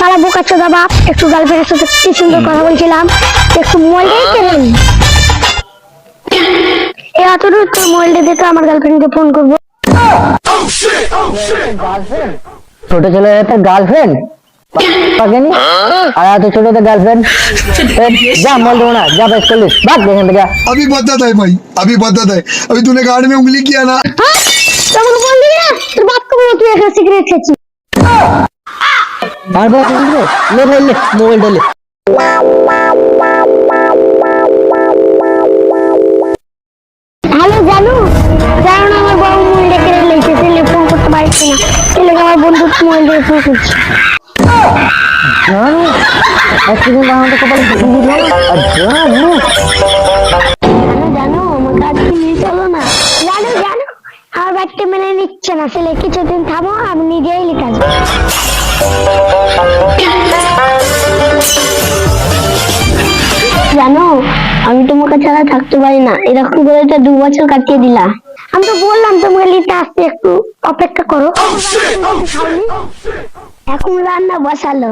সারা বোকা চোদা বাপ, একটু গার্লফ্রেন্ডের সাথে কি সুন্দর কথা বলছিলাম, একটু মোবাইলটাই কেনেন। এই অতটুকু তোর মোবাইলটা দিয়ে তো আমার গার্লফ্রেন্ডকে ফোন করবো। গার্লফ্রেন্ড, ছোট ছেলে একটা গার্লফ্রেন্ড পাকেনি, আর এত ছোটদের গার্লফ্রেন্ড। जा मोल दो ना, जा बस पुलिस भाग देखने लगा। अभी बताता है भाई, अभी बताता है। अभी तूने गार्ड में उंगली किया ना। তখন বললি না তোর বাপকে বলো তুই একটা সিগারেট খেয়েছিস। बार बार ले भाई, ले मोबाइल ले। হ্যালো জানু, জানো না আমার বড় মোবাইলটা কেড়ে লেগেছে, ছেলে ফোন করতে পারছি না, ছেলে আমার বন্ধু মোবাইল দিয়ে ফোন করছে। জানো एक्सीडेंट वहां तो कपल दिया। জানো জানো আমার কাজ কি নিয়ে চলো না। জানো জানো আমার ব্যাগটা মেনে নিচ্ছে না, ছেলে কিছুদিন থামো, আমি নিজেই লিখে আসবো। জানো আমি তোমাকে ছাড়া থাকতে পারি না, এরকম করে তো 2 বছর কাটিয়ে দিলা। আমি তো বললাম তোমাকে নিতে আসতে, একটু অপেক্ষা করো। এখন রান্না বসালো।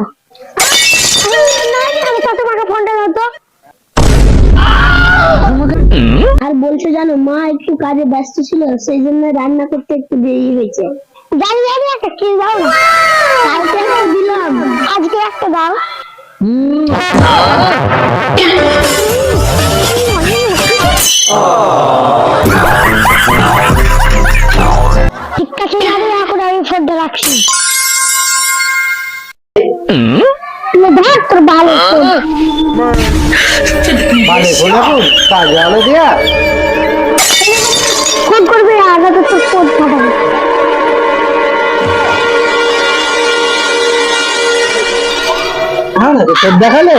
আমি তো তোমাকে ফোনটা দাও। আর বলছে জানো মা একটু কাজে ব্যস্ত ছিল, সেই জন্য রান্না করতে একটু দেরি হয়েছে। জানি জানি একটা কি দাও না, কালকে একটা দিলাম, আজকে একটা দাও। ঠিক আছে যাবে, এখন আমি ফোনটা রাখছি। ধর তোর ভালো ফোন। मारे बोला को पागल दिया। ফোন করবে আগে তো তোর ফোন ফাটাবে। हाँ ना तो দেখালে।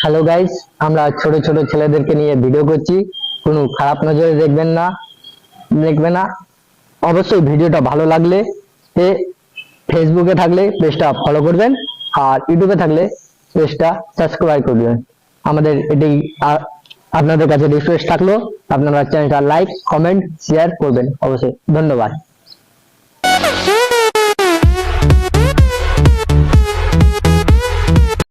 হ্যালো গাইস, আমরা ছোট ছোট ছেলেদেরকে নিয়ে ভিডিও করছি, কোনো খারাপ নজরে দেখবেন না। অবশ্যই ভিডিওটা ভালো লাগলে ফেসবুকে থাকলে পেজটা ফলো করবেন, আর ইউটিউবে থাকলে পেজটা সাবস্ক্রাইব করবেন। আমাদের এটাই আপনাদের কাছে রিকোয়েস্ট থাকলো, আপনারা চ্যানেলটা লাইক, কমেন্ট, শেয়ার করবেন অবশ্যই। ধন্যবাদ।